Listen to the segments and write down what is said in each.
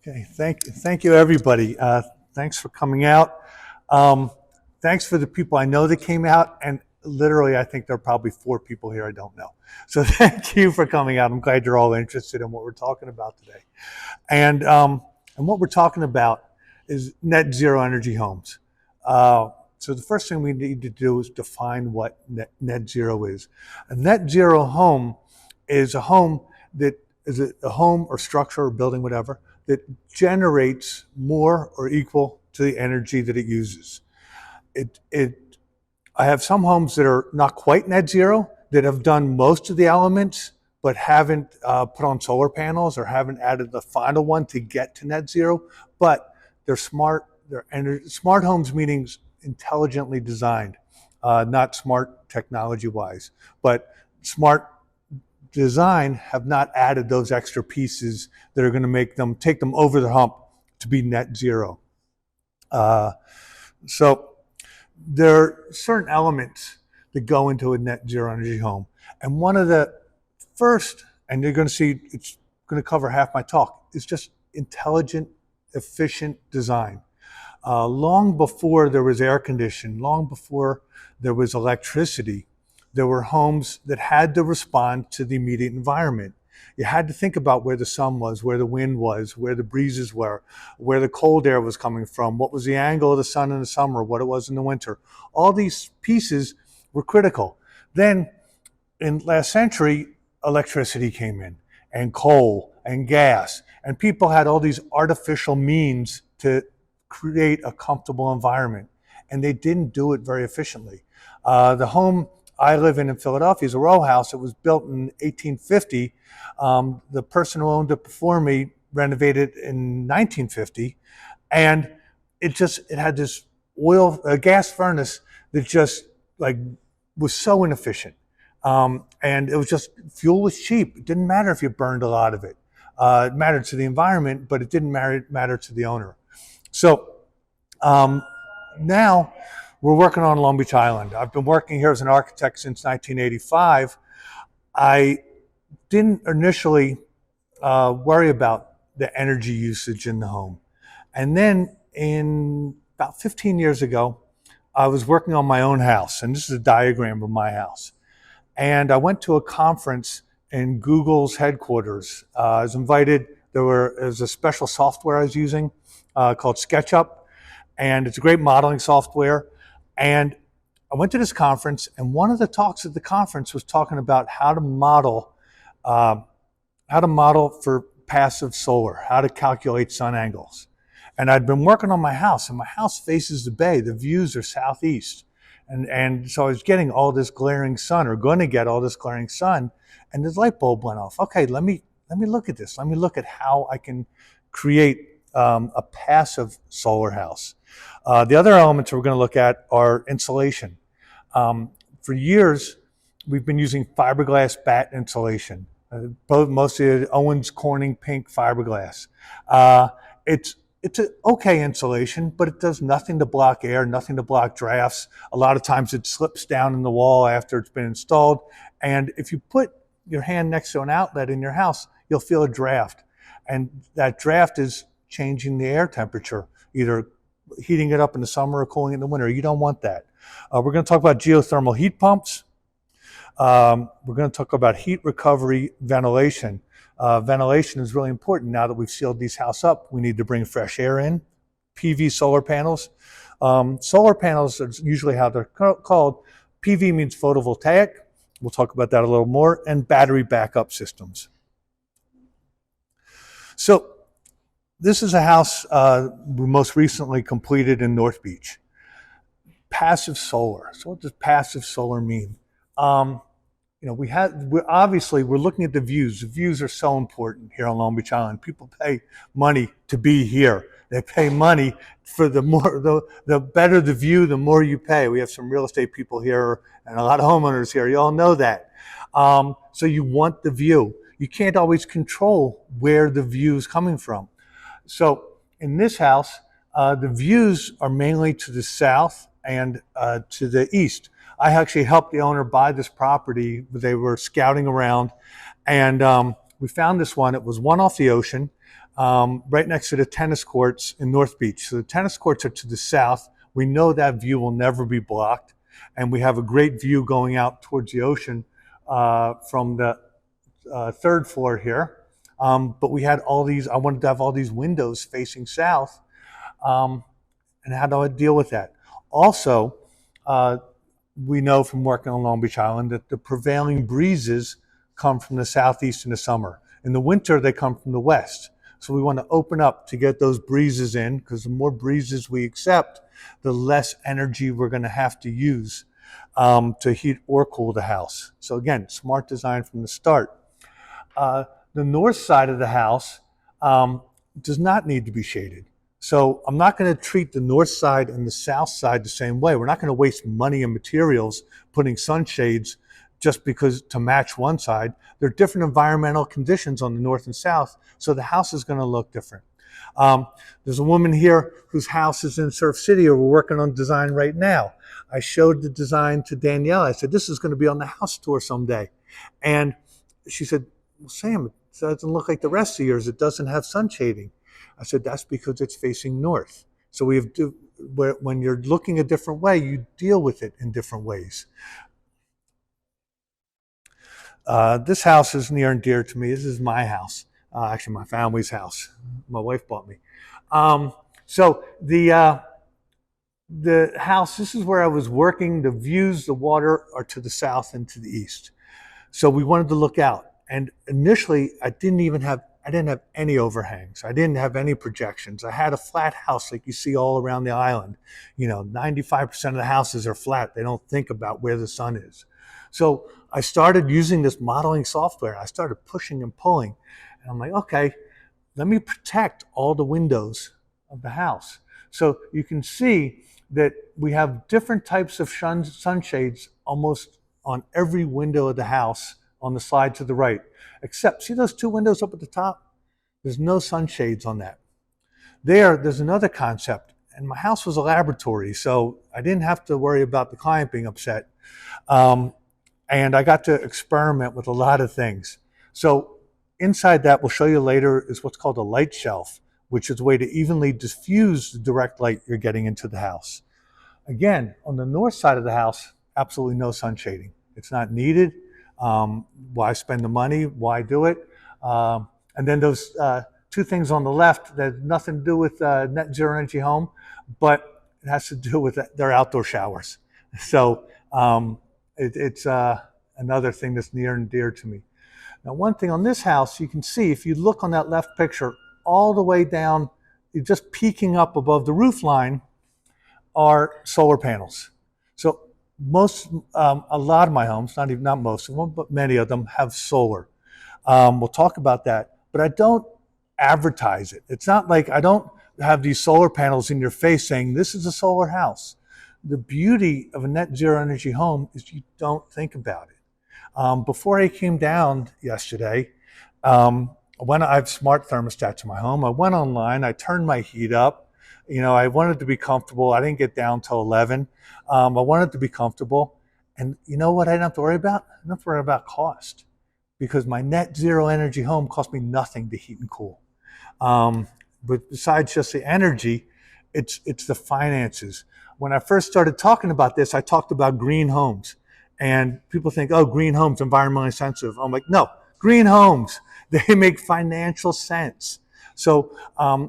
Okay, thank you, everybody. Thanks for coming out. Um, Thanks for the people I know that came out, and literally, I think there are probably 4 people here I don't know. So thank you for coming out. I'm glad you're all interested in what we're talking about today. And and what we're talking about is net zero energy homes. So the first thing we need to do is define what net zero is. A net zero home is a home that is a home or structure or building, whatever, that generates more or equal to the energy that it uses. It I have some homes that are not quite net zero that have done most of the elements but haven't put on solar panels or haven't added the final one to get to net zero. But they're smart. Smart homes, meaning intelligently designed, not smart technology wise, but smart design have not added those extra pieces that are going to take them over the hump to be net zero. So there are certain elements that go into a net zero energy home. And one of the first, and you're going to see it's going to cover half my talk, is just intelligent, efficient design. Long before there was air conditioning, long before there was electricity, there were homes that had to respond to the immediate environment. You had to think about where the sun was, where the wind was, where the breezes were, where the cold air was coming from, what was the angle of the sun in the summer, what it was in the winter. All these pieces were critical. Then in last century, electricity came in, and coal and gas, and people had all these artificial means to create a comfortable environment, and they didn't do it very efficiently. The home I live in Philadelphia is a row house. It was built in 1850. The person who owned it before me renovated in 1950, and it had this gas furnace that just like was so inefficient. And it was just, fuel was cheap. It didn't matter if you burned a lot of it. It mattered to the environment, but it didn't matter to the owner. So now we're working on Long Beach Island. I've been working here as an architect since 1985. I didn't initially worry about the energy usage in the home. And then about 15 years ago, I was working on my own house, and this is a diagram of my house. And I went to a conference in Google's headquarters. I was invited. There was a special software I was using called SketchUp, and it's a great modeling software. And I went to this conference, and one of the talks at the conference was talking about how to model for passive solar, how to calculate sun angles. And I'd been working on my house, and my house faces the bay. The views are southeast. And so I was getting all this glaring sun, or going to get all this glaring sun, and the light bulb went off. Okay, let me look at this. Let me look at how I can create a passive solar house. The other elements we're going to look at are insulation. For years, we've been using fiberglass batt insulation, mostly Owens Corning pink fiberglass. It's an okay insulation, but it does nothing to block air, nothing to block drafts. A lot of times it slips down in the wall after it's been installed. And if you put your hand next to an outlet in your house, you'll feel a draft. And that draft is changing the air temperature, either heating it up in the summer or cooling it in the winter. You don't want that. We're going to talk about geothermal heat pumps. We're going to talk about heat recovery ventilation. Ventilation is really important now that we've sealed these houses up. We need to bring fresh air in. PV solar panels. Solar panels are usually how they're called. PV means photovoltaic. We'll talk about that a little more. And battery backup systems. So this is a house we most recently completed in North Beach. Passive solar. So what does passive solar mean? We're looking at the views. The views are so important here on Long Beach Island. People pay money to be here. They pay money for the better the view, the more you pay. We have some real estate people here and a lot of homeowners here. You all know that. So you want the view. You can't always control where the view is coming from. So in this house, the views are mainly to the south and to the east. I actually helped the owner buy this property. They were scouting around, and we found this one. It was one off the ocean. right next to the tennis courts in North Beach. So the tennis courts are to the south. We know that view will never be blocked. And we have a great view going out towards the ocean from the third floor here. But we had all these, I wanted to have all these windows facing south. And how do I deal with that? Also, we know from working on Long Beach Island that the prevailing breezes come from the southeast in the summer. In the winter, they come from the west. So we want to open up to get those breezes in, because the more breezes we accept, the less energy we're going to have to use to heat or cool the house. So again, smart design from the start. The north side of the house does not need to be shaded. So I'm not going to treat the north side and the south side the same way. We're not going to waste money and materials putting sunshades just because to match one side. There are different environmental conditions on the north and south, so the house is going to look different. There's a woman here whose house is in Surf City, or we're working on design right now. I showed the design to Danielle. I said, this is going to be on the house tour someday. And she said, well, Sam, it doesn't look like the rest of yours. It doesn't have sun shading. I said, that's because it's facing north. So we have to, when you're looking a different way, you deal with it in different ways. This house is near and dear to me. This is my house, actually my family's house. My wife bought me. So the house, this is where I was working. The views, the water are to the south and to the east. So we wanted to look out. And initially, I didn't have any overhangs. I didn't have any projections. I had a flat house like you see all around the island. 95% of the houses are flat. They don't think about where the sun is. So I started using this modeling software. I started pushing and pulling. And I'm like, okay, let me protect all the windows of the house. So you can see that we have different types of sunshades almost on every window of the house on the slide to the right, except see those two windows up at the top? There's no sunshades on that. There's another concept, and my house was a laboratory, so I didn't have to worry about the client being upset. And I got to experiment with a lot of things. So inside that, we'll show you later, is what's called a light shelf, which is a way to evenly diffuse the direct light you're getting into the house. Again, on the north side of the house, absolutely no sun shading. It's not needed. Why spend the money? Why do it? And then those two things on the left that have nothing to do with net zero energy home, but it has to do with their outdoor showers. So it's another thing that's near and dear to me. Now, one thing on this house, you can see, if you look on that left picture, all the way down, just peeking up above the roof line, are solar panels. So a lot of my homes, not most of them, but many of them have solar. We'll talk about that, but I don't advertise it. It's not like I don't have these solar panels in your face saying this is a solar house. The beauty of a net zero energy home is you don't think about it. Before I came down yesterday, when I have smart thermostats in my home, I went online, I turned my heat up. I wanted to be comfortable. I didn't get down till 11. I wanted to be comfortable. And you know what I didn't have to worry about? I didn't have to worry about cost, because my net zero energy home cost me nothing to heat and cool. But besides just the energy, it's the finances. When I first started talking about this, I talked about green homes. And people think, oh, green homes, environmentally sensitive. I'm like, no, green homes, they make financial sense. So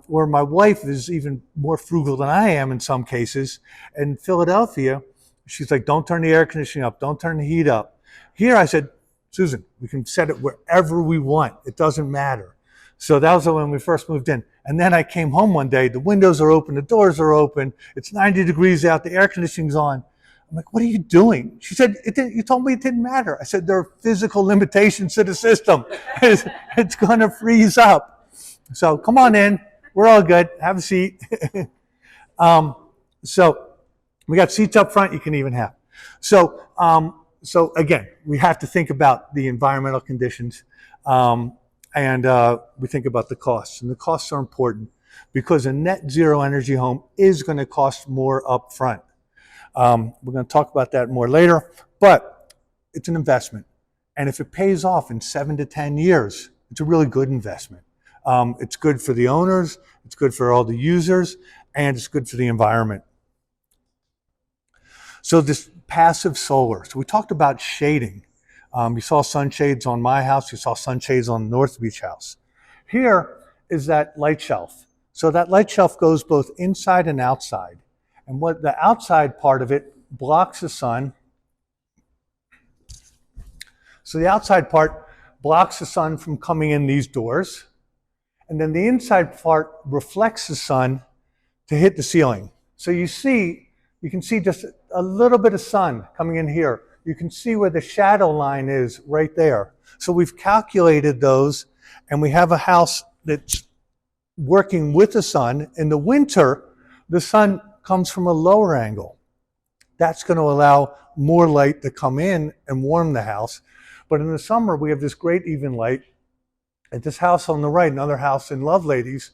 where my wife is even more frugal than I am in some cases, in Philadelphia, she's like, don't turn the air conditioning up, don't turn the heat up. Here I said, Susan, we can set it wherever we want. It doesn't matter. So that was when we first moved in. And then I came home one day, the windows are open, the doors are open, it's 90 degrees out, the air conditioning's on. I'm like, what are you doing? She said, you told me it didn't matter. I said, there are physical limitations to the system. It's going to freeze up. So come on in. We're all good. Have a seat. So we got seats up front you can even have. So again, we have to think about the environmental conditions, and we think about the costs. And the costs are important because a net zero energy home is going to cost more up front. We're going to talk about that more later, but it's an investment. And if it pays off in 7 to 10 years, it's a really good investment. It's good for the owners, it's good for all the users, and it's good for the environment. So this passive solar. So we talked about shading. You saw sunshades on my house, you saw sunshades on the North Beach house. Here is that light shelf. So that light shelf goes both inside and outside. And what the outside part of it blocks the sun. So the outside part blocks the sun from coming in these doors. And then the inside part reflects the sun to hit the ceiling. So you can see just a little bit of sun coming in here. You can see where the shadow line is right there. So we've calculated those, and we have a house that's working with the sun. In the winter, the sun comes from a lower angle. That's going to allow more light to come in and warm the house. But in the summer, we have this great even light. At this house on the right, another house in Loveladies,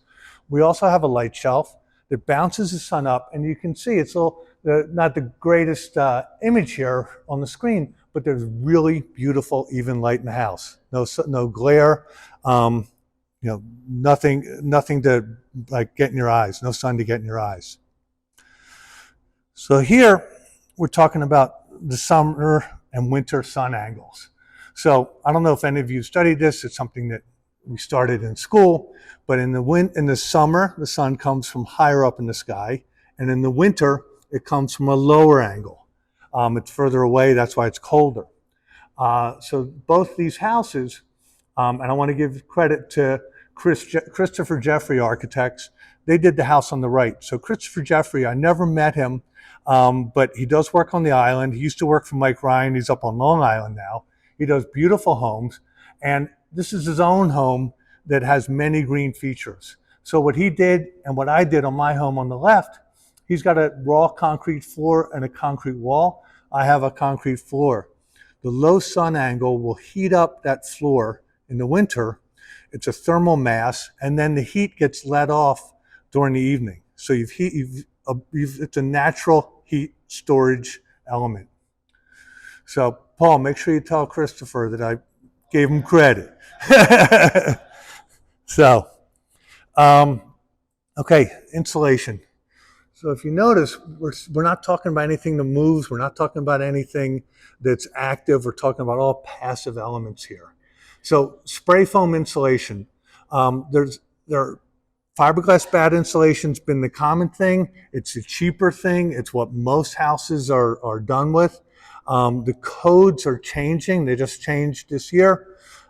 we also have a light shelf that bounces the sun up, and you can see it's not the greatest image here on the screen, but there's really beautiful even light in the house. No glare, nothing to like get in your eyes, no sun to get in your eyes. So here we're talking about the summer and winter sun angles. So I don't know if any of you studied this. It's something that we started in school, but in the summer, the sun comes from higher up in the sky, and in the winter, it comes from a lower angle. It's further away, that's why it's colder. So both these houses, and I want to give credit to Christopher Jeffrey Architects, they did the house on the right. So Christopher Jeffrey, I never met him, but he does work on the island. He used to work for Mike Ryan. He's up on Long Island now. He does beautiful homes, and this is his own home that has many green features. So what he did and what I did on my home on the left, he's got a raw concrete floor and a concrete wall. I have a concrete floor. The low sun angle will heat up that floor in the winter. It's a thermal mass, and then the heat gets let off during the evening. So it's a natural heat storage element. So Paul, make sure you tell Christopher that I gave him credit. So, okay, insulation. So if you notice, we're not talking about anything that moves. We're not talking about anything that's active. We're talking about all passive elements here. So spray foam insulation. There are fiberglass bat insulation's been the common thing. It's a cheaper thing. It's what most houses are done with. The codes are changing. They just changed this year.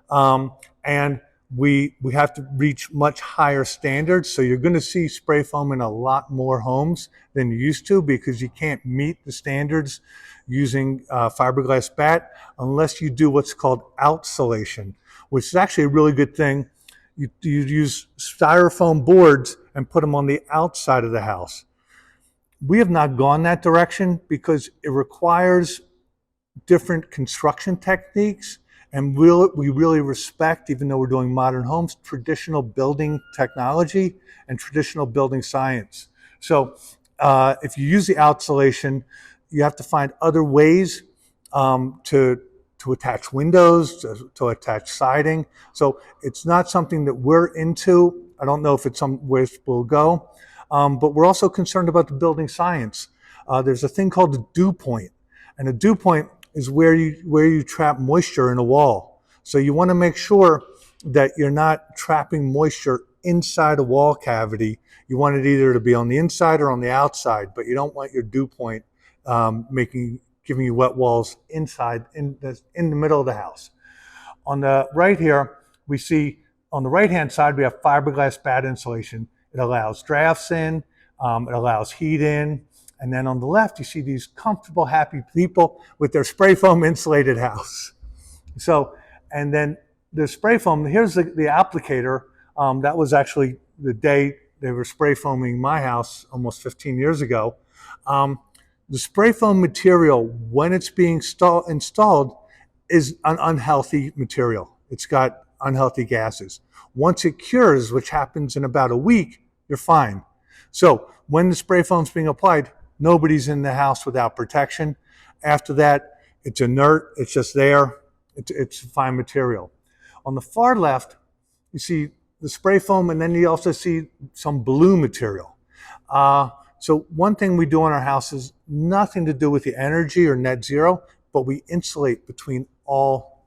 And we have to reach much higher standards. So you're going to see spray foam in a lot more homes than you used to, because you can't meet the standards using fiberglass bat unless you do what's called outsolation, which is actually a really good thing. You use styrofoam boards and put them on the outside of the house. We have not gone that direction because it requires different construction techniques. And we really respect, even though we're doing modern homes, traditional building technology and traditional building science. So if you use the outsolation, you have to find other ways to attach windows, to attach siding. So it's not something that we're into. I don't know if it's somewhere we'll go, but we're also concerned about the building science. There's a thing called the dew point, and a dew point is where you trap moisture in a wall. So you want to make sure that you're not trapping moisture inside a wall cavity. You want it either to be on the inside or on the outside, but you don't want your dew point giving you wet walls inside in the middle of the house. On the right here, we see on the right-hand side, we have fiberglass bat insulation. It allows drafts in, it allows heat in. And then on the left, you see these comfortable, happy people with their spray foam insulated house. So, and then the spray foam, here's the applicator. That was actually the day they were spray foaming my house almost 15 years ago. The spray foam material, when it's being installed, is an unhealthy material. It's got unhealthy gases. Once it cures, which happens in about a week, you're fine. So when the spray foam's being applied, nobody's in the house without protection. After that, it's inert, it's just there, it's fine material. On the far left, you see the spray foam, and then you also see some blue material. So one thing we do on our house is nothing to do with the energy or net zero, but we insulate between all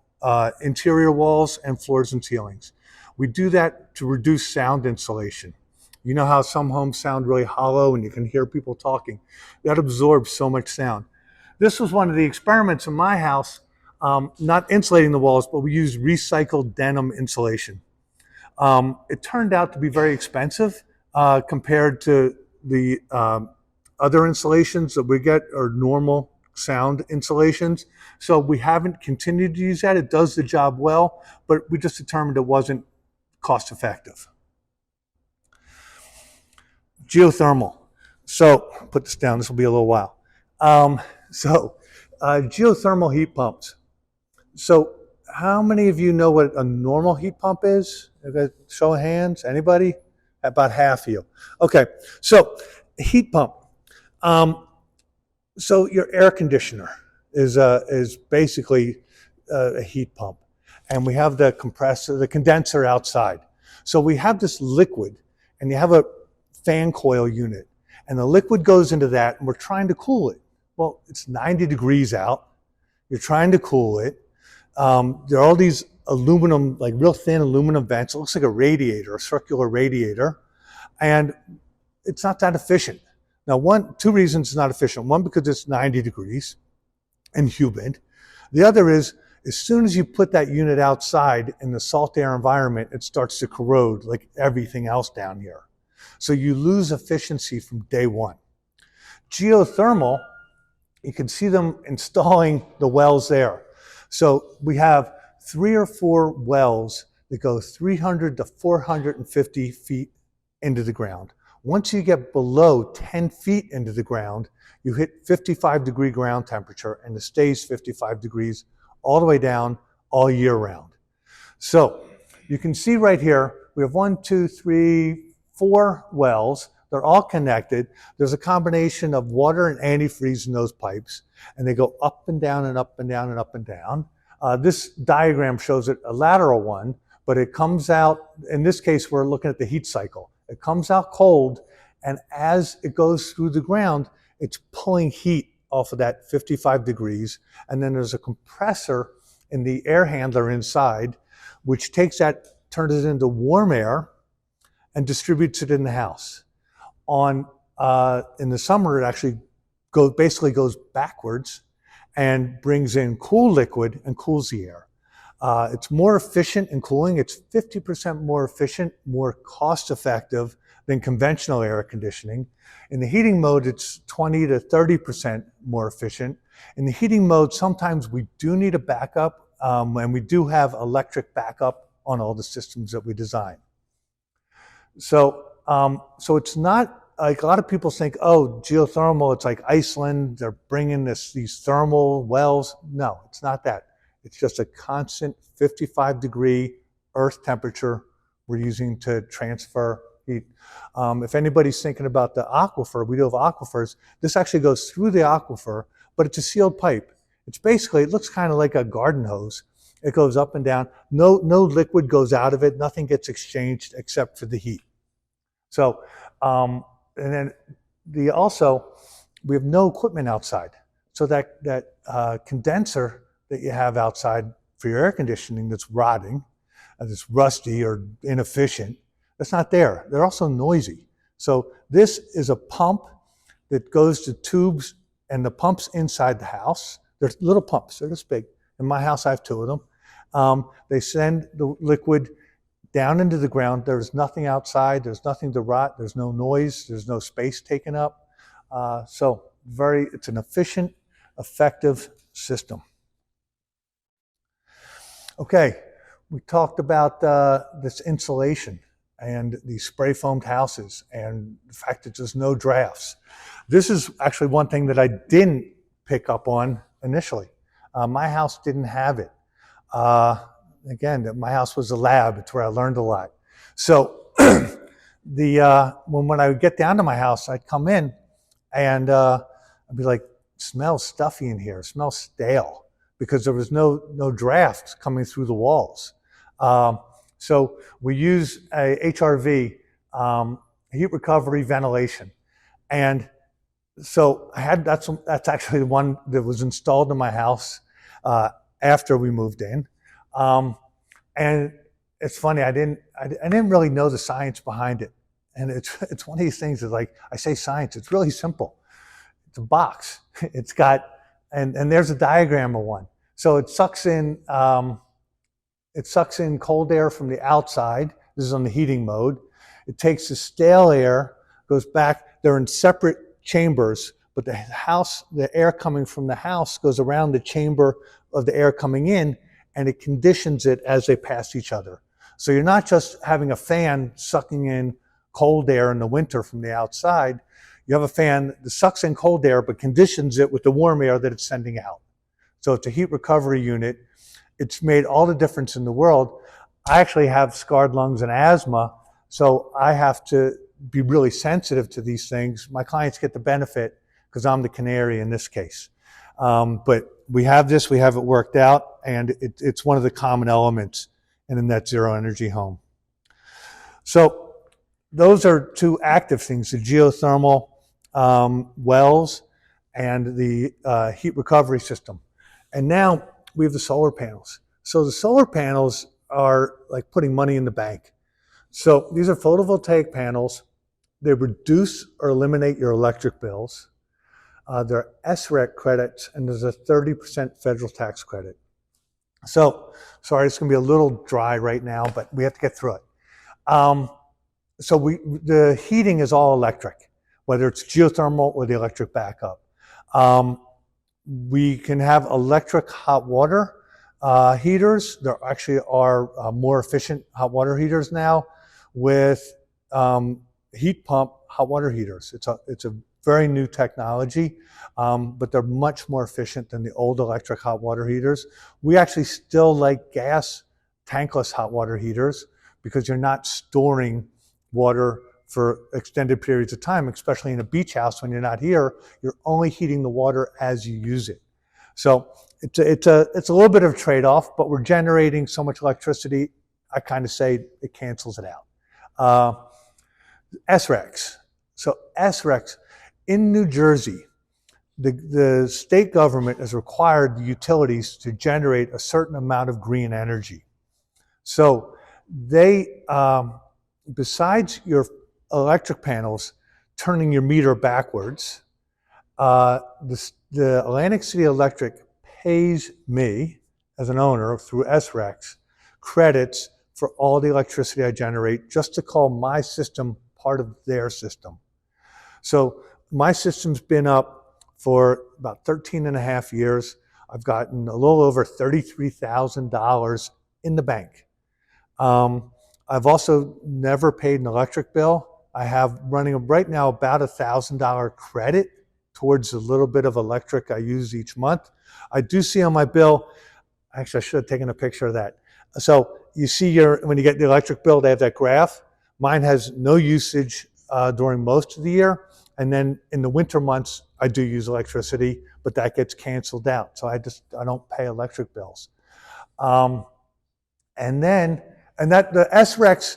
interior walls and floors and ceilings. We do that to reduce sound insulation. You know how some homes sound really hollow and you can hear people talking? That absorbs so much sound. This was one of the experiments in my house, not insulating the walls, but we used recycled denim insulation. It turned out to be very expensive compared to the other insulations that we get are normal sound insulations. So we haven't continued to use that. It does the job well, but we just determined it wasn't cost effective. Geothermal. So put this down, this will be a little while. Geothermal heat pumps. So how many of you know what a normal heat pump is? Show of hands, anybody? About half of you. Okay, so heat pump. So your air conditioner is basically a heat pump. And we have the compressor, the condenser outside. So we have this liquid, and you have a fan coil unit, and the liquid goes into that, and we're trying to cool it. Well, it's 90 degrees out. You're trying to cool it. There are all these aluminum, like real thin aluminum vents. It looks like a radiator, a circular radiator, and it's not that efficient. Now, two reasons it's not efficient. One, because it's 90 degrees and humid. The other is, as soon as you put that unit outside in the salt air environment, it starts to corrode like everything else down here. So you lose efficiency from day one. Geothermal, you can see them installing the wells there. So we have 3 or 4 wells that go 300 to 450 feet into the ground. Once you get below 10 feet into the ground, you hit 55-degree ground temperature, and it stays 55 degrees all the way down all year round. So you can see right here, we have 1, 2, 3, 4 wells. They're all connected. There's a combination of water and antifreeze in those pipes, and they go up and down and up and down and up and down. This diagram shows it a lateral one, but it comes out, in this case, we're looking at the heat cycle. It comes out cold, and as it goes through the ground, it's pulling heat off of that 55 degrees, and then there's a compressor in the air handler inside, which takes that, turns it into warm air, and distributes it in the house. In the summer, it actually basically goes backwards and brings in cool liquid and cools the air. It's more efficient in cooling. It's 50% more efficient, more cost effective than conventional air conditioning. In the heating mode, it's 20 to 30% more efficient. In the heating mode, sometimes we do need a backup, and we do have electric backup on all the systems that we design. So it's not like a lot of people think, oh, geothermal, it's like Iceland, they're bringing these thermal wells. No, it's not that. It's just a constant 55-degree earth temperature we're using to transfer heat. If anybody's thinking about the aquifer, we do have aquifers. This actually goes through the aquifer, but it's a sealed pipe. It's basically, it looks kind of like a garden hose. It goes up and down. No liquid goes out of it. Nothing gets exchanged except for the heat. So, and then we have no equipment outside. So that condenser that you have outside for your air conditioning that's rotting, that's rusty or inefficient, that's not there. They're also noisy. So this is a pump that goes to tubes, and the pump's inside the house. They're little pumps, they're this big. In my house, I have 2 of them. They send the liquid down into the ground. There's nothing outside, there's nothing to rot, there's no noise, there's no space taken up. It's an efficient, effective system. Okay, we talked about this insulation and these spray foamed houses and the fact that there's no drafts. This is actually one thing that I didn't pick up on initially. My house didn't have it. Again, my house was a lab. It's where I learned a lot. So when I would get down to my house, I'd come in and I'd be like, it smells stuffy in here. It smells stale, because there was no draft coming through the walls. So we use a HRV, heat recovery ventilation. And so that's actually the one that was installed in my house after we moved in. And it's funny, I didn't really know the science behind it. And it's one of these things that, like I say science, it's really simple. It's a box. It's got, and there's a diagram of one. So it sucks in cold air from the outside. This is on the heating mode. It takes the stale air, goes back. They're in separate chambers, but the air coming from the house goes around the chamber of the air coming in, and it conditions it as they pass each other. So you're not just having a fan sucking in cold air in the winter from the outside. You have a fan that sucks in cold air but conditions it with the warm air that it's sending out. So it's a heat recovery unit. It's made all the difference in the world. I actually have scarred lungs and asthma, so I have to be really sensitive to these things. My clients get the benefit because I'm the canary in this case. But we have it worked out, and it's one of the common elements in a net zero energy home. So those are two active things, the geothermal wells and the heat recovery system. And now we have the solar panels. So the solar panels are like putting money in the bank. So these are photovoltaic panels. They reduce or eliminate your electric bills. They're SREC credits, and there's a 30% federal tax credit. So, sorry, it's going to be a little dry right now, but we have to get through it. So the heating is all electric, whether it's geothermal or the electric backup. We can have electric hot water heaters. There actually are more efficient hot water heaters now with heat pump hot water heaters. It's a very new technology, but they're much more efficient than the old electric hot water heaters. We actually still like gas tankless hot water heaters because you're not storing water for extended periods of time, especially in a beach house when you're not here. You're only heating the water as you use it. So it's a little bit of a trade-off, but we're generating so much electricity, I kind of say it cancels it out. SRECs. So SRECs, in New Jersey, the state government has required the utilities to generate a certain amount of green energy. So they, besides your electric panels turning your meter backwards, the Atlantic City Electric pays me as an owner through SRECs credits for all the electricity I generate just to call my system part of their system. So my system's been up for about 13 and a half years. I've gotten a little over $33,000 in the bank. I've also never paid an electric bill. I have running right now about $1,000 credit towards a little bit of electric I use each month. I do see on my bill, actually I should have taken a picture of that. So you see when you get the electric bill, they have that graph. Mine has no usage during most of the year. And then in the winter months, I do use electricity, but that gets canceled out. So I don't pay electric bills. And the SRECs,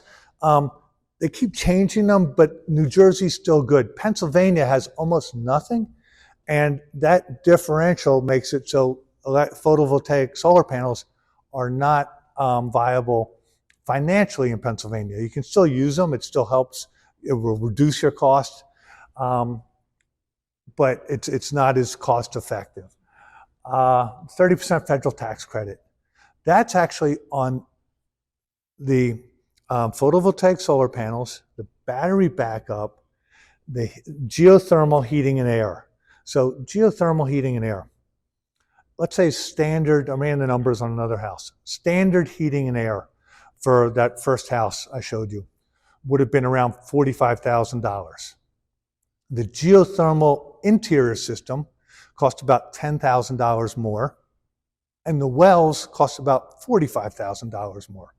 they keep changing them, but New Jersey's still good. Pennsylvania has almost nothing, and that differential makes it so photovoltaic solar panels are not viable financially in Pennsylvania. You can still use them, it still helps, it will reduce your cost, but it's not as cost effective. 30% federal tax credit. That's actually on the photovoltaic solar panels, the battery backup, the geothermal heating and air. So geothermal heating and air. Let's say standard, I ran the numbers on another house. Standard heating and air for that first house I showed you would have been around $45,000. The geothermal interior system cost about $10,000 more, and the wells cost about $45,000 more.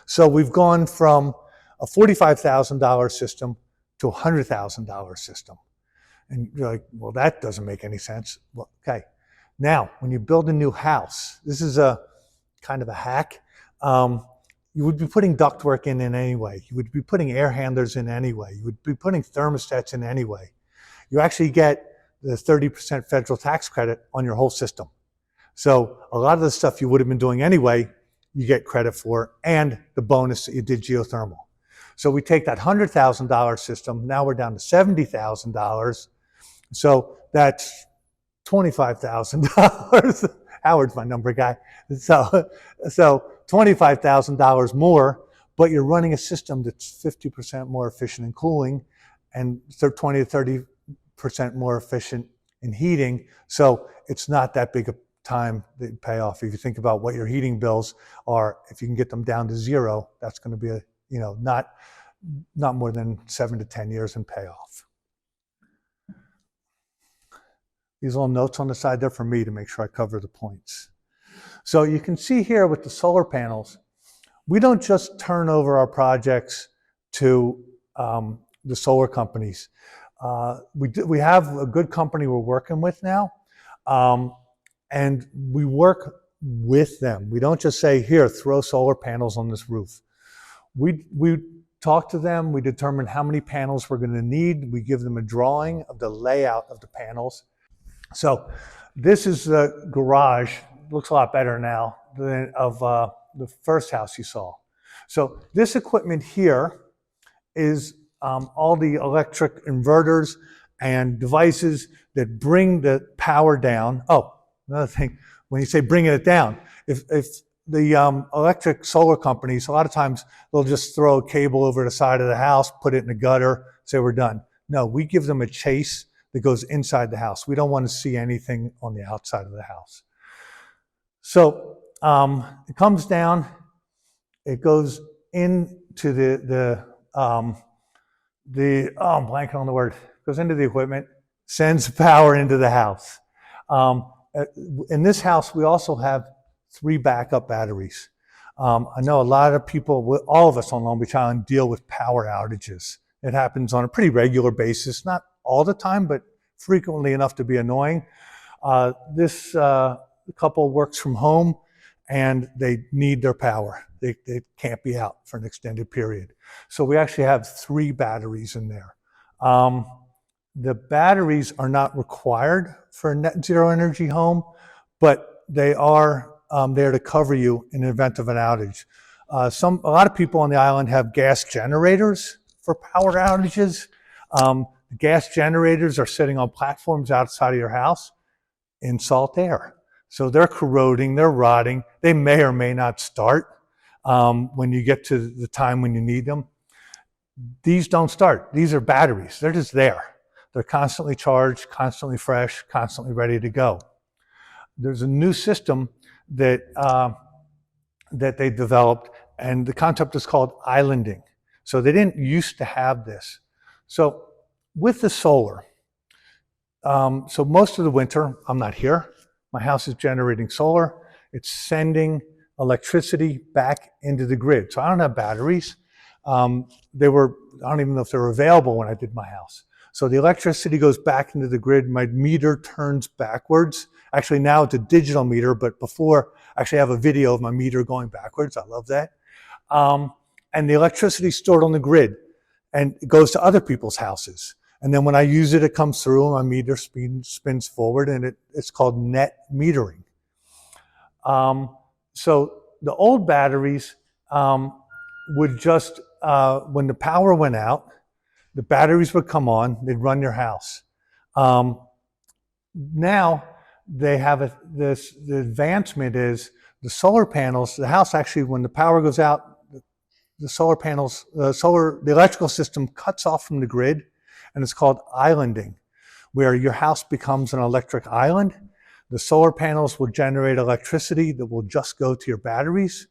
So we've gone from a $45,000 system to a $100,000 system. And you're like, well, that doesn't make any sense. Well, okay. Now, when you build a new house, this is a kind of a hack. you would be putting ductwork in anyway. You would be putting air handlers in anyway. You would be putting thermostats in anyway. You actually get the 30% federal tax credit on your whole system. So a lot of the stuff you would have been doing anyway, you get credit for, and the bonus that you did geothermal. So we take that $100,000 system, now we're down to $70,000. So that's $25,000. Howard's my number guy. So $25,000 more, but you're running a system that's 50% more efficient in cooling and 20 to 30% more efficient in heating. So it's not that big a time that you pay off. If you think about what your heating bills are, if you can get them down to zero, that's going to be not more than 7 to 10 years in payoff. These little notes on the side there for me to make sure I cover the points. So you can see here with the solar panels, we don't just turn over our projects to the solar companies. We have a good company we're working with now, and we work with them. We don't just say, here, throw solar panels on this roof. We talk to them, we determine how many panels we're going to need, we give them a drawing of the layout of the panels. So this is the garage, looks a lot better now than of the first house you saw. So this equipment here is all the electric inverters and devices that bring the power down. Oh, another thing, when you say bringing it down, if the electric solar companies, a lot of times they'll just throw a cable over the side of the house, put it in the gutter, say we're done. No, we give them a chase that goes inside the house. We don't want to see anything on the outside of the house. So it comes down, it goes into I'm blanking on the word, goes into the equipment, sends power into the house. In this house, we also have 3 backup batteries. I know a lot of people, all of us on Long Beach Island, deal with power outages. It happens on a pretty regular basis, not all the time, but frequently enough to be annoying. This couple works from home and they need their power. They can't be out for an extended period. So we actually have 3 batteries in there. The batteries are not required for a net zero energy home, but they are there to cover you in the event of an outage. A lot of people on the island have gas generators for power outages. Gas generators are sitting on platforms outside of your house in salt air. So they're corroding, they're rotting. They may or may not start when you get to the time when you need them. These don't start. These are batteries. They're just there. They're constantly charged, constantly fresh, constantly ready to go. There's a new system that they developed, and the concept is called islanding. So they didn't used to have this. So with the solar, so most of the winter, I'm not here. My house is generating solar. It's sending electricity back into the grid. So I don't have batteries. I don't even know if they were available when I did my house. So the electricity goes back into the grid. My meter turns backwards. Actually, now it's a digital meter, but before, I actually have a video of my meter going backwards. I love that. And the electricity is stored on the grid, and it goes to other people's houses. And then when I use it, it comes through, and my meter spins forward, and it's called net metering. So the old batteries would just, when the power went out, the batteries would come on, they'd run your house. Now, they have the advancement is the solar panels, the house actually, when the power goes out, the solar panels, the electrical system cuts off from the grid, and it's called islanding, where your house becomes an electric island. The solar panels will generate electricity that will just go to your batteries.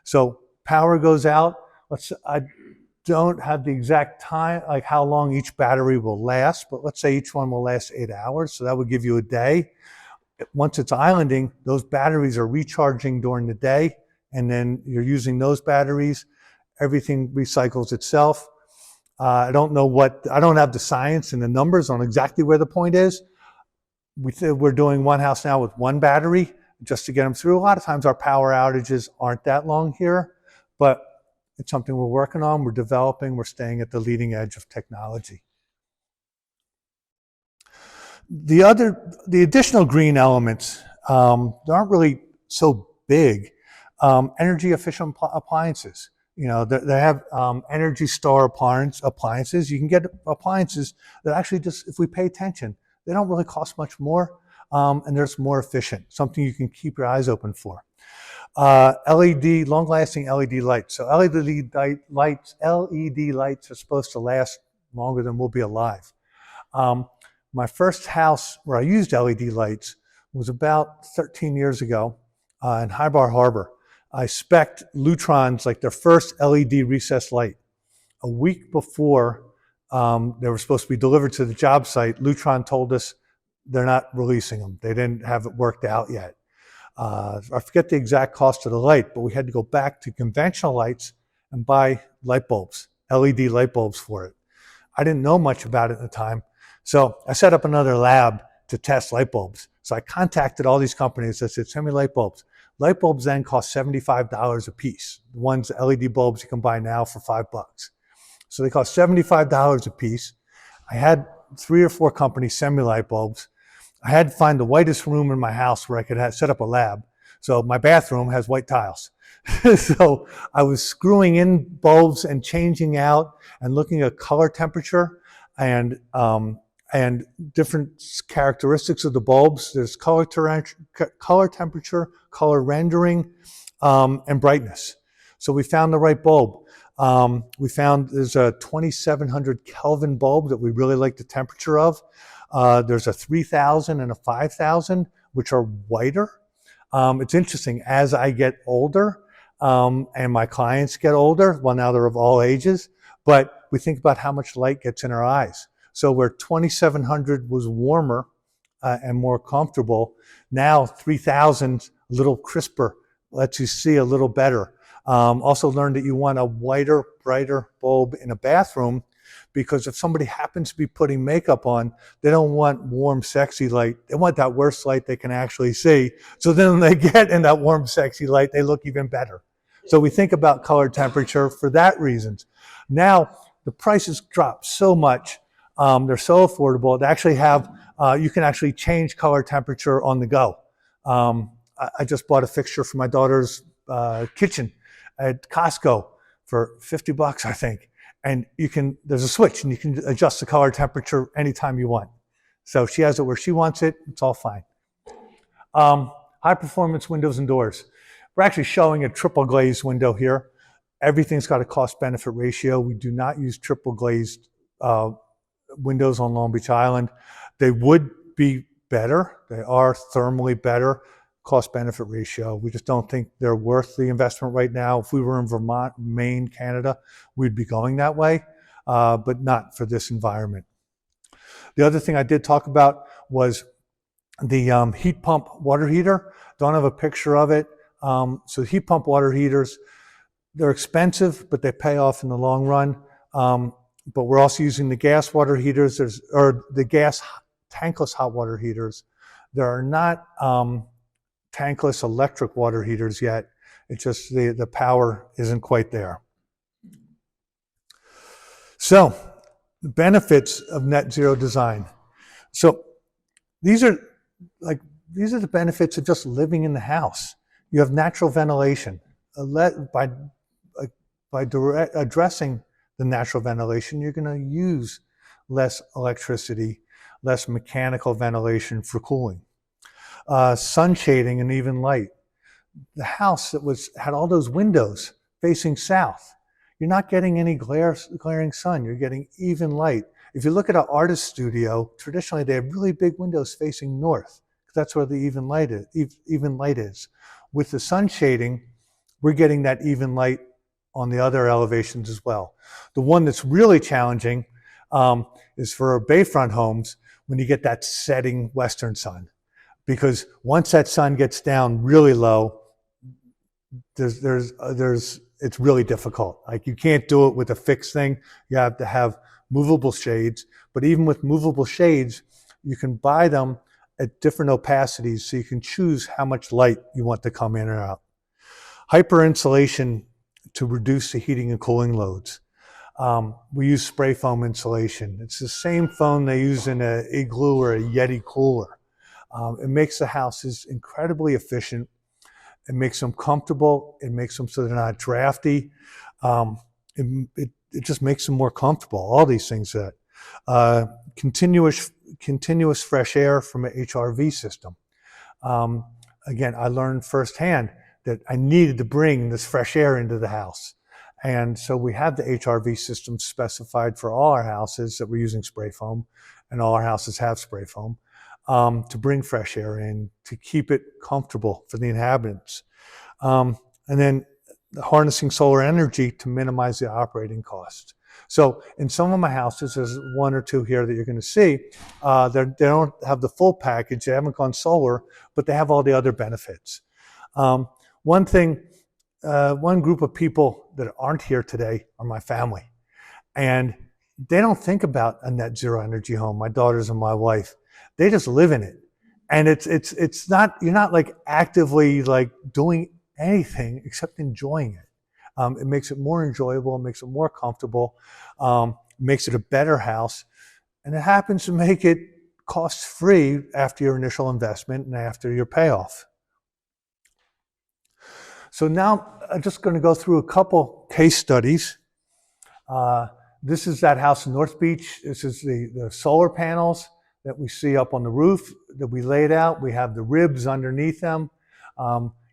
So power goes out. I don't have the exact time, like how long each battery will last, but let's say each one will last 8 hours. So that would give you a day. Once it's islanding, those batteries are recharging during the day, and then you're using those batteries. Everything recycles itself. I don't have the science and the numbers on exactly where the point is. We're doing one house now with 1 battery just to get them through. A lot of times our power outages aren't that long here, but It's something we're working on, we're developing, we're staying at the leading edge of technology. The additional green elements, they aren't really so big. Energy efficient appliances. You know, they have energy star appliances. You can get appliances that actually just, if we pay attention, they don't really cost much more, and they're more efficient, something you can keep your eyes open for. LED, long-lasting LED lights. So LED lights are supposed to last longer than we'll be alive. My first house where I used LED lights was about 13 years ago in High Bar Harbor. I spec'd Lutron's, like their first LED recessed light. A week before they were supposed to be delivered to the job site, Lutron told us they're not releasing them. They didn't have it worked out yet. I forget the exact cost of the light, but we had to go back to conventional lights and buy light bulbs, LED light bulbs for it. I didn't know much about it at the time, so I set up another lab to test light bulbs. So I contacted all these companies. I said, send me light bulbs. Light bulbs then cost $75 a piece. The ones, the LED bulbs you can buy now for $5. So they cost $75 a piece. I had 3 or 4 companies send me light bulbs. I had to find the whitest room in my house where I could set up a lab. So my bathroom has white tiles. So I was screwing in bulbs and changing out and looking at color temperature and different characteristics of the bulbs. There's color temperature, color rendering, and brightness. So we found the right bulb. We found there's a 2700 Kelvin bulb that we really like the temperature of. There's a 3000 and a 5000, which are whiter. It's interesting, as I get older and my clients get older, well, now they're of all ages, but we think about how much light gets in our eyes. So where 2700 was warmer and more comfortable, now 3000, a little crisper, lets you see a little better. Also learned that you want a whiter, brighter bulb in a bathroom, because if somebody happens to be putting makeup on, they don't want warm, sexy light. They want that worst light they can actually see. So then when they get in that warm, sexy light, they look even better. So we think about color temperature for that reasons. Now, the prices drop so much. They're so affordable. They actually have, you can actually change color temperature on the go. I just bought a fixture for my daughter's kitchen at Costco for $50, I think. And there's a switch and you can adjust the color temperature anytime you want. So she has it where she wants it, it's all fine. High performance windows and doors. We're actually showing a triple glazed window here. Everything's got a cost benefit ratio. We do not use triple glazed windows on Long Beach Island. They would be better. They are thermally better. Cost benefit ratio. We just don't think they're worth the investment right now. If we were in Vermont, Maine, Canada, we'd be going that way, but not for this environment. The other thing I did talk about was the heat pump water heater. Don't have a picture of it. So heat pump water heaters, they're expensive, but they pay off in the long run. But we're also using the gas water heaters, or the gas tankless hot water heaters. There are not tankless electric water heaters yet. It's just the power isn't quite there. So the benefits of net zero design. So these are the benefits of just living in the house. You have natural ventilation. By addressing the natural ventilation, you're going to use less electricity, less mechanical ventilation for cooling. Sun shading and even light. The house that had all those windows facing south, you're not getting any glaring sun. You're getting even light. If you look at an artist studio, traditionally they have really big windows facing north, because that's where the even light is. With the sun shading, we're getting that even light on the other elevations as well. The one that's really challenging is for our bayfront homes when you get that setting western sun. Because once that sun gets down really low, it's really difficult. Like, you can't do it with a fixed thing. You have to have movable shades. But even with movable shades, you can buy them at different opacities, so you can choose how much light you want to come in or out. Hyper insulation to reduce the heating and cooling loads. We use spray foam insulation. It's the same foam they use in an Igloo or a Yeti cooler. It makes the houses incredibly efficient. It makes them comfortable. It makes them so they're not drafty. It just makes them more comfortable. All these things that continuous fresh air from an HRV system. Again, I learned firsthand that I needed to bring this fresh air into the house. And so we have the HRV system specified for all our houses that we're using spray foam, and all our houses have spray foam, to bring fresh air in, to keep it comfortable for the inhabitants. And then harnessing solar energy to minimize the operating costs. So in some of my houses, there's one or two here that you're going to see, they don't have the full package, they haven't gone solar, but they have all the other benefits. One group of people that aren't here today are my family. And they don't think about a net zero energy home, my daughters and my wife. They just live in it. And it's not, you're not like actively like doing anything except enjoying it. It makes it more enjoyable, it makes it more comfortable, makes it a better house, and it happens to make it cost-free after your initial investment and after your payoff. So now I'm just going to go through a couple case studies. This is that house in North Beach. This is the solar panels that we see up on the roof that we laid out. We have the ribs underneath them.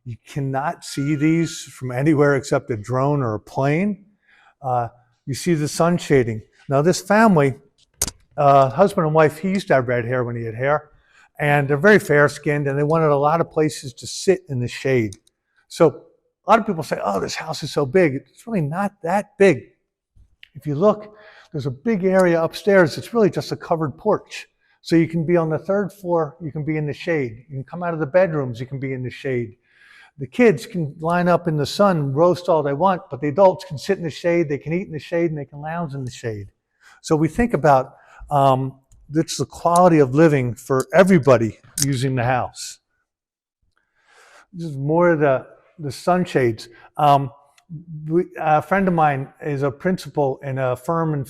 You cannot see these from anywhere except a drone or a plane. You see the sun shading. Now this family, husband and wife, he used to have red hair when he had hair, and they're very fair-skinned, and they wanted a lot of places to sit in the shade. So a lot of people say, oh, this house is so big. It's really not that big. If you look, there's a big area upstairs. It's really just a covered porch. So you can be on the third floor, you can be in the shade. You can come out of the bedrooms, you can be in the shade. The kids can line up in the sun, roast all they want, but the adults can sit in the shade, they can eat in the shade, and they can lounge in the shade. So we think about that's the quality of living for everybody using the house. This is more of the sunshades. A friend of mine is a principal in a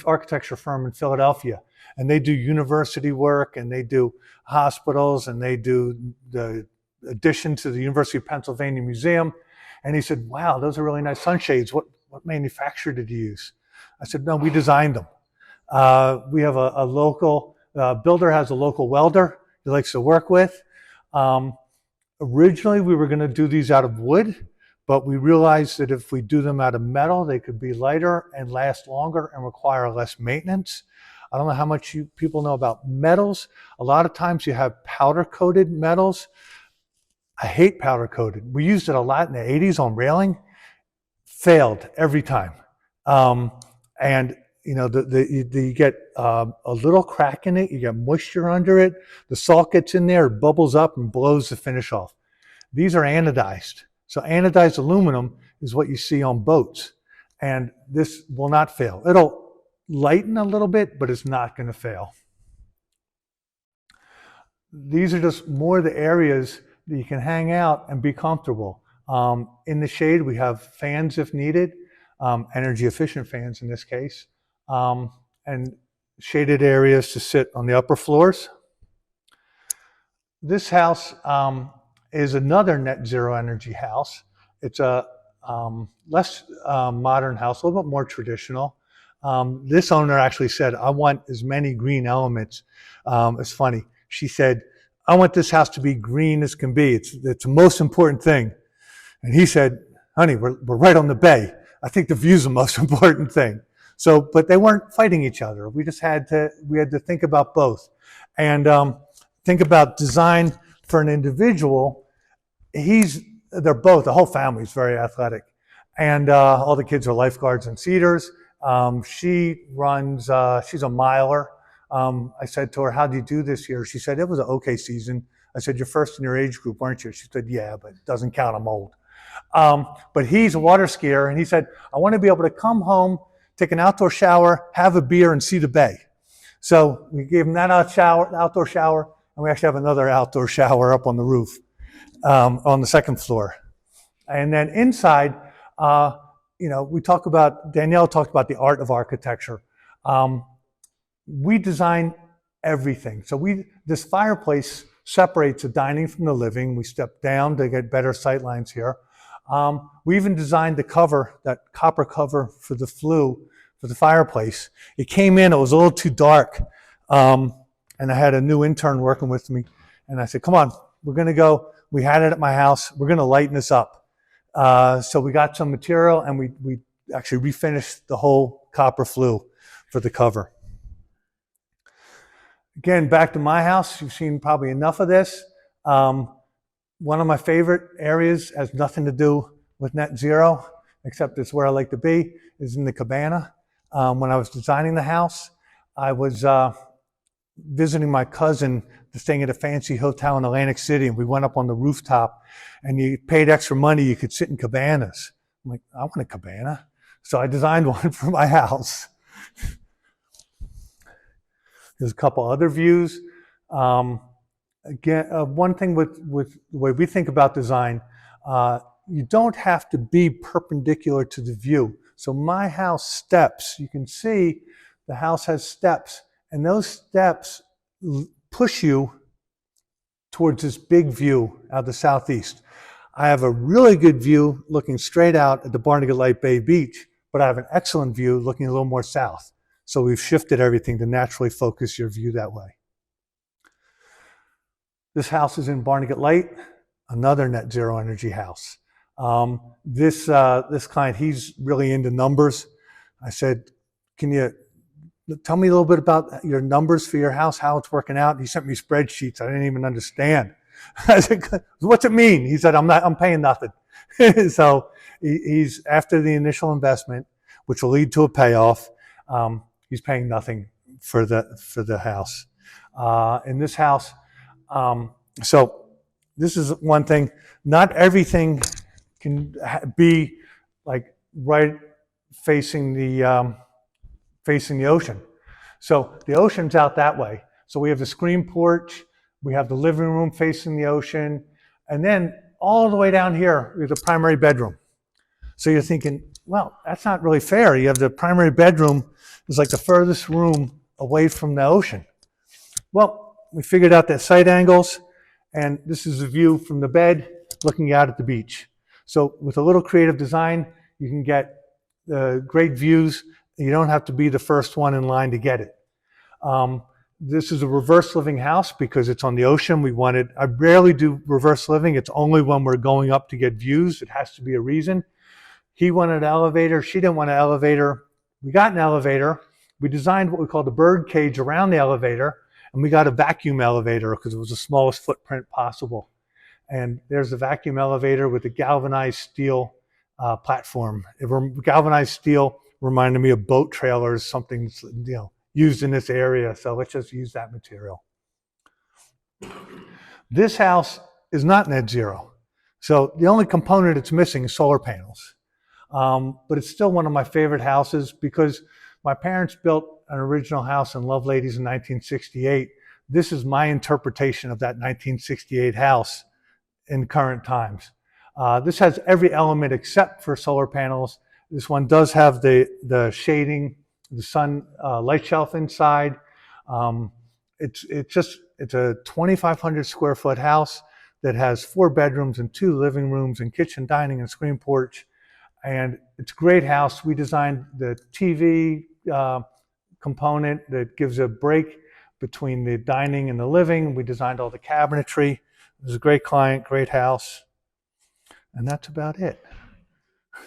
architecture firm in Philadelphia, and they do university work, and they do hospitals, and they do the addition to the University of Pennsylvania Museum. And he said, wow, those are really nice sunshades. What manufacturer did you use? I said, no, we designed them. We have a local builder, has a local welder he likes to work with. Originally, we were going to do these out of wood, but we realized that if we do them out of metal, they could be lighter and last longer and require less maintenance. I don't know how much people know about metals. A lot of times you have powder-coated metals. I hate powder-coated. We used it a lot in the 80s on railing. Failed every time. And you know, you get a little crack in it, you get moisture under it, the salt gets in there, it bubbles up and blows the finish off. These are anodized. So anodized aluminum is what you see on boats. And this will not fail. It'll lighten a little bit, but it's not going to fail. These are just more of the areas that you can hang out and be comfortable. In the shade, we have fans if needed, energy efficient fans in this case, and shaded areas to sit on the upper floors. This house is another net zero energy house. It's a less modern house, a little bit more traditional. This owner actually said, I want as many green elements. It's funny. She said, I want this house to be green as can be. It's the most important thing. And he said, honey, we're right on the bay. I think the view's the most important thing. So, but they weren't fighting each other. We just had to think about both. And think about design for an individual. They're both, the whole family's very athletic. And all the kids are lifeguards and Cedars. She runs, she's a miler. I said to her, how did you do this year? She said, it was an okay season. I said, you're first in your age group, weren't you? She said, yeah, but it doesn't count, I'm old. But he's a water skier, and he said, I want to be able to come home, take an outdoor shower, have a beer, and see the bay. So we gave him that outdoor shower, and we actually have another outdoor shower up on the roof, on the second floor. And then inside, Danielle talked about the art of architecture. Um, we design everything. So this fireplace separates the dining from the living. We step down to get better sight lines here. We even designed the cover, that copper cover for the flue for the fireplace. It came in, it was a little too dark. And I had a new intern working with me. And I said, come on, we're going to go. We had it at my house. We're going to lighten this up. So we got some material and we actually refinished the whole copper flue for the cover. Again, back to my house. You've seen probably enough of this. One of my favorite areas has nothing to do with net zero, except it's where I like to be, is in the cabana. When I was designing the house, I was visiting my cousin, staying at a fancy hotel in Atlantic City, and we went up on the rooftop, and you paid extra money, you could sit in cabanas. I'm like, I want a cabana. So I designed one for my house. There's a couple other views. Again, one thing with the way we think about design, you don't have to be perpendicular to the view. So my house steps, you can see the house has steps, and those steps push you towards this big view out of the southeast. I have a really good view looking straight out at the Barnegat Light Bay Beach, but I have an excellent view looking a little more south. So we've shifted everything to naturally focus your view that way. This house is in Barnegat Light, another net zero energy house. This client, he's really into numbers. I said, can you tell me a little bit about your numbers for your house, how it's working out? He sent me spreadsheets I didn't even understand. I said, what's it mean? He said, I'm paying nothing. So he's, after the initial investment, which will lead to a payoff, he's paying nothing for the house. In this house, so this is one thing, not everything can be like right facing the ocean. So the ocean's out that way. So we have the screen porch, we have the living room facing the ocean, and then all the way down here, we have the primary bedroom. So you're thinking, well, that's not really fair. You have the primary bedroom is like the furthest room away from the ocean. Well, we figured out that site angles, and this is a view from the bed looking out at the beach. So with a little creative design, you can get great views. You don't have to be the first one in line to get it. This is a reverse living house because it's on the ocean. I rarely do reverse living. It's only when we're going up to get views. It has to be a reason. He wanted an elevator. She didn't want an elevator. We got an elevator. We designed what we call the bird cage around the elevator, and we got a vacuum elevator because it was the smallest footprint possible. And there's the vacuum elevator with the galvanized steel platform. Galvanized steel reminded me of boat trailers, something used in this area. So let's just use that material. This house is not net zero. So the only component it's missing is solar panels. But it's still one of my favorite houses because my parents built an original house in Loveladies in 1968. This is my interpretation of that 1968 house in current times. This has every element except for solar panels. This one does have the shading, the sun light shelf inside. It's a 2,500 square foot house that has 4 bedrooms and 2 living rooms and kitchen, dining, and screen porch. And it's a great house. We designed the TV component that gives a break between the dining and the living. We designed all the cabinetry. It was a great client, great house. And that's about it.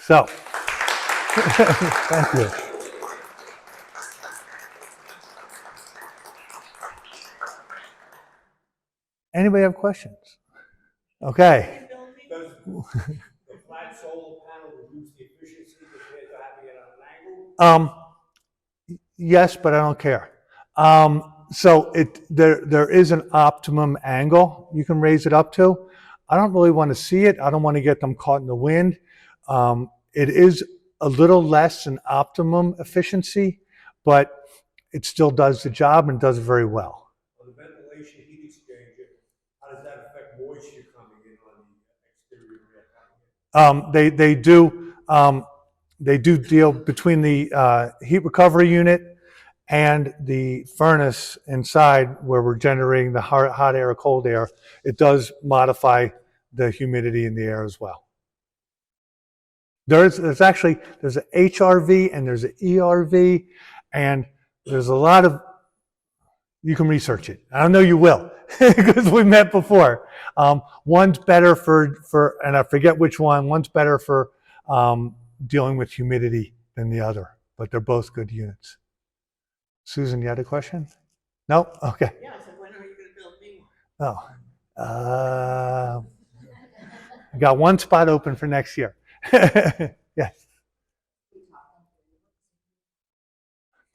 So, thank you. Anybody have questions? Okay. Does the flat solar panel reduce the efficiency compared to having it on an angle? Yes, but I don't care. So there is an optimum angle you can raise it up to. I don't really want to see it. I don't want to get them caught in the wind. It is a little less than optimum efficiency, but it still does the job and does it very well. On the ventilation heat exchanger, how does that affect moisture coming in on the exterior air coming in? They do. they do deal between the heat recovery unit and the furnace inside where we're generating the hot air or cold air. It does modify the humidity in the air as well. There's an HRV and there's an ERV, and there's a lot of, you can research it. I know you will because we met before. One's better for, and I forget which one, one's better for dealing with humidity than the other, but they're both good units. Susan, you had a question? No? Okay. Yeah, I said, when are you going to build me one? Oh. I got one spot open for next year. Yes.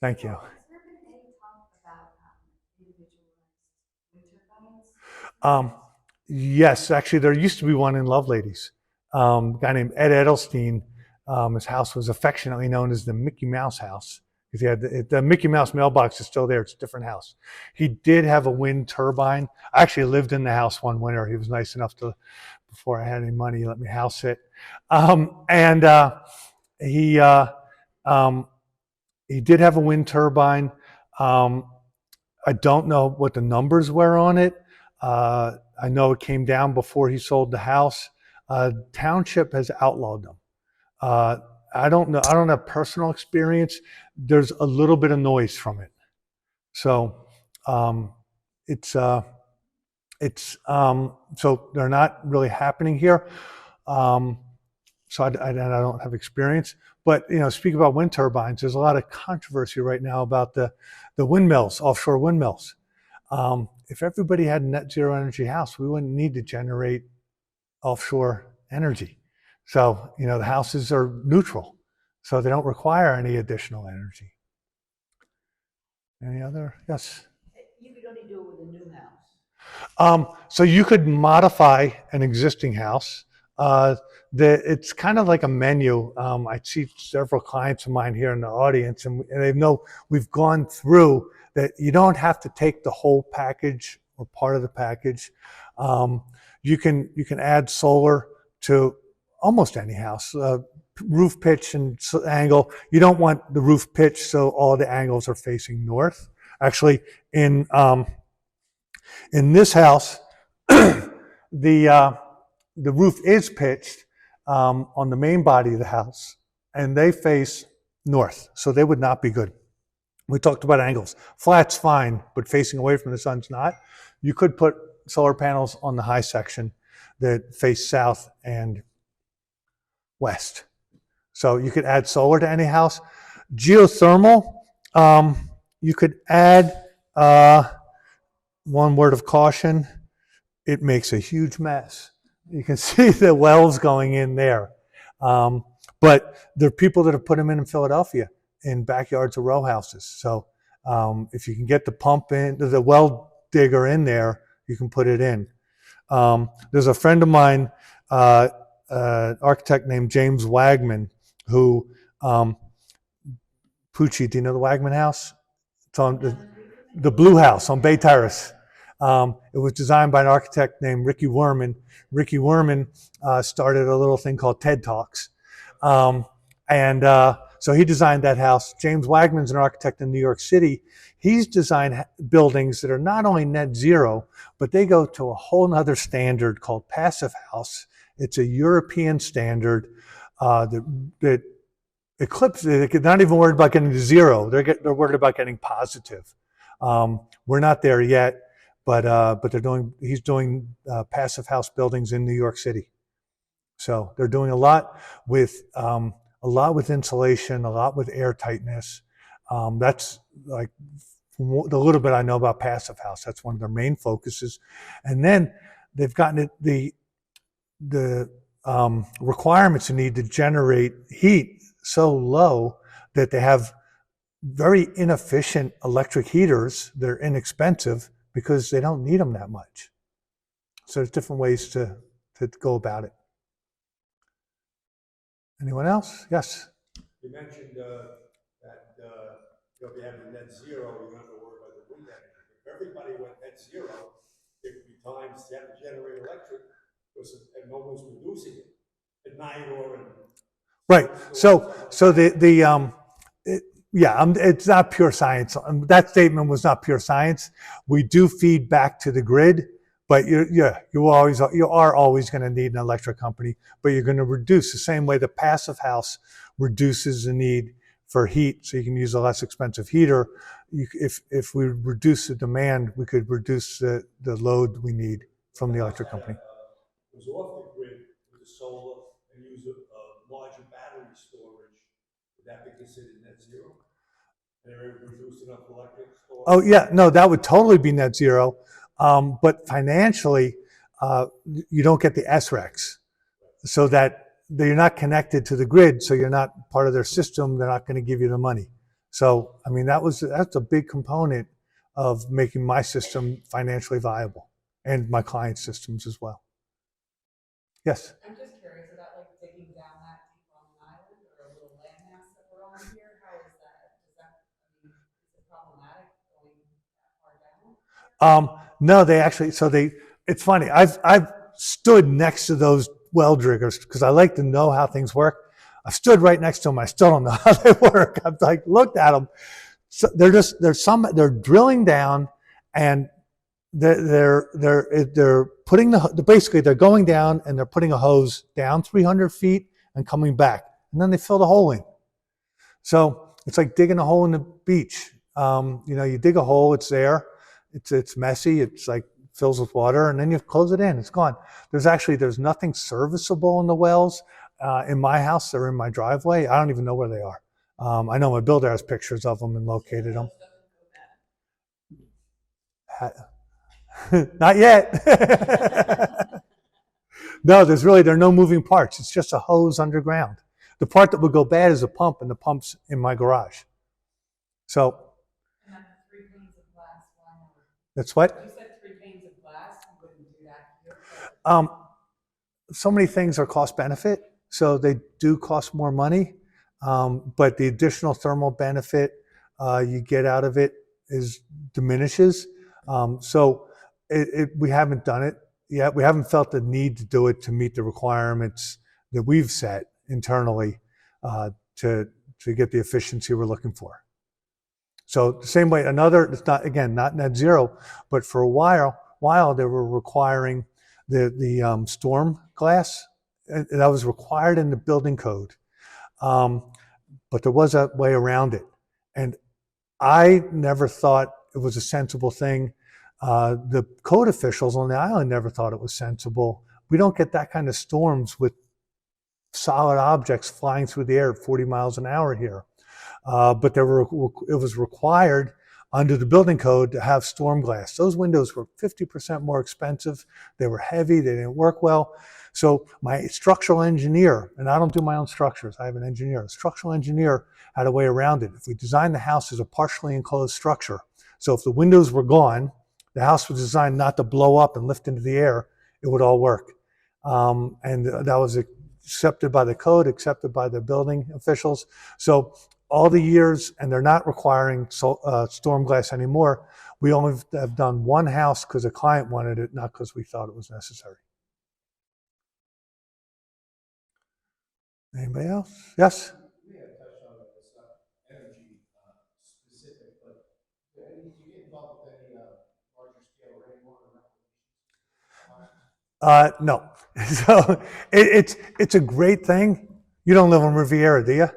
Thank you. Has there been any talk about individualized wind turbines? Yes, actually, there used to be one in Loveladies. A guy named Ed Edelstein, his house was affectionately known as the Mickey Mouse house. Because he had the Mickey Mouse mailbox is still there. It's a different house. He did have a wind turbine. I actually lived in the house one winter. He was nice enough to, before I had any money, let me house sit. He did have a wind turbine. I don't know what the numbers were on it. I know it came down before he sold the house. Township has outlawed them. I don't know. I don't have personal experience. There's a little bit of noise from it. So so they're not really happening here. So I don't have experience. But speak about wind turbines. There's a lot of controversy right now about the windmills, offshore windmills. If everybody had a net zero energy house, we wouldn't need to generate offshore energy. So the houses are neutral, so they don't require any additional energy. Any other? Yes. You could only do it with a new house. So you could modify an existing house. It's kind of like a menu. I see several clients of mine here in the audience, and they know we've gone through that. You don't have to take the whole package or part of the package. You can add solar to almost any house. Roof pitch and angle. You don't want the roof pitch so all the angles are facing north. Actually, in this house, the roof is pitched on the main body of the house, and they face north, so they would not be good. We talked about angles. Flat's fine, but facing away from the sun's not. You could put solar panels on the high section that face south and west. So you could add solar to any house. Geothermal, you could add, one word of caution, it makes a huge mess. You can see the wells going in there. But there are people that have put them in Philadelphia in backyards of row houses. So if you can get the pump in, the well digger in there, you can put it in. There's a friend of mine, an architect named James Wagman, who, Pucci, do you know the Wagman House? It's on the Blue House on Bay Terrace. It was designed by an architect named Ricky Werman. Ricky Werman started a little thing called TED Talks. So he designed that house. James Wagman's an architect in New York City. He's designed buildings that are not only net zero, but they go to a whole nother standard called Passive House. It's a European standard that eclipses. They're not even worried about getting to zero. They're worried about getting positive. We're not there yet, but he's doing passive house buildings in New York City. So they're doing a lot with insulation, a lot with air tightness. That's like the little bit I know about passive house. That's one of their main focuses. And then they've gotten the requirements you need to generate heat so low that they have very inefficient electric heaters. They're inexpensive because they don't need them that much. So there's different ways to go about it. Anyone else? Yes. You mentioned that you'll be having net zero, you don't have to worry about the wind energy. If everybody went net zero, there could be times you have to generate electric and no one's producing it at night or in Right. So it's not pure science. That statement was not pure science. We do feed back to the grid, but you are always going to need an electric company, but you're going to reduce the same way the passive house reduces the need for heat, so you can use a less expensive heater. If we reduce the demand, we could reduce the load we need from the electric company. It was off the grid with the solar and use a larger battery storage. Would that be considered net zero? And they reduced enough electric storage? Oh yeah, no, that would totally be net zero. But financially, you don't get the SRECs, so that you're not connected to the grid, so you're not part of their system. They're not going to give you the money. So, I mean, that's a big component of making my system financially viable, and my client systems as well. Yes. I'm just curious about like digging down that deep on an island or a little landmass that we're on here. How is that? Is it problematic going that far down? No, it's funny. I've stood next to those well driggers because I like to know how things work. I stood right next to them. I still don't know how they work. I've like looked at them. So they're drilling down, and they're putting basically they're going down and they're putting a hose down 300 feet and coming back, and then they fill the hole in. So it's like digging a hole in the beach. You dig a hole, it's there, it's messy, it's like fills with water, and then you close it in, it's gone. There's nothing serviceable in the wells. In my house, they're in my driveway. I don't even know where they are. I know my builder has pictures of them and located them. Not yet. No, there are no moving parts. It's just a hose underground. The part that would go bad is a pump, and the pump's in my garage. So. And then 3 panes of glass. That's what? You said 3 panes of glass. You wouldn't do that here. So many things are cost benefit, so they do cost more money, but the additional thermal benefit you get out of it diminishes. So we haven't done it yet. We haven't felt the need to do it to meet the requirements that we've set internally to get the efficiency we're looking for. So the same way, it's not net zero, but for a while they were requiring the storm glass. That was required in the building code, but there was a way around it, and I never thought it was a sensible thing. The code officials on the island never thought it was sensible. We don't get that kind of storms with solid objects flying through the air at 40 miles an hour here. But it was required under the building code to have storm glass. Those windows were 50% more expensive. They were heavy. They didn't work well. So my structural engineer, and I don't do my own structures, I have an engineer. A structural engineer had a way around it. If we designed the house as a partially enclosed structure, so if the windows were gone, the house was designed not to blow up and lift into the air, it would all work. And that was accepted by the code, accepted by the building officials. So all the years, and they're not requiring storm glass anymore. We only have done one house because a client wanted it, not because we thought it was necessary. Anybody else? Yes? We have touched on this energy specific, but do you get involved with any larger scale rainwater reclamation? No. So it's a great thing. You don't live on Riviera, do you?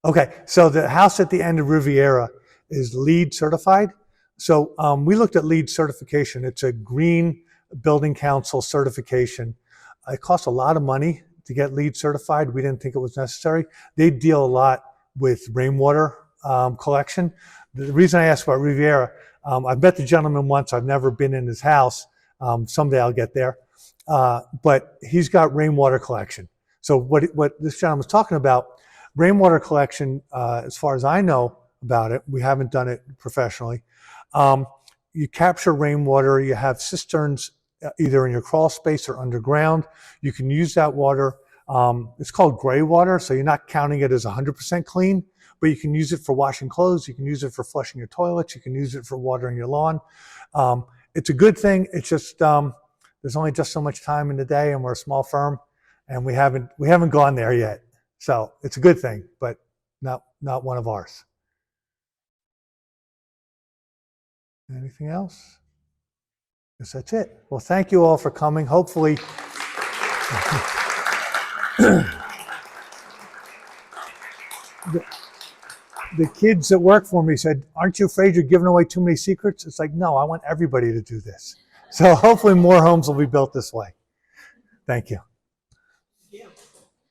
Okay, so the house at the end of Riviera is LEED certified. So we looked at LEED certification. It's a Green Building Council certification. It costs a lot of money to get LEED certified. We didn't think it was necessary. They deal a lot with rainwater collection. The reason I asked about Riviera, I've met the gentleman once. I've never been in his house. Someday I'll get there. But he's got rainwater collection. So what this gentleman was talking about, rainwater collection, as far as I know about it, we haven't done it professionally. You capture rainwater, you have cisterns either in your crawl space or underground. You can use that water. It's called gray water, so you're not counting it as 100% clean, but you can use it for washing clothes, you can use it for flushing your toilets, you can use it for watering your lawn. It's a good thing. It's just there's only just so much time in the day, and we're a small firm, and we haven't gone there yet. So it's a good thing, but not one of ours. Anything else? Guess that's it. Well, thank you all for coming. Hopefully, the kids that work for me said, "Aren't you afraid you're giving away too many secrets?" It's like, no, I want everybody to do this. So hopefully more homes will be built this way. Thank you.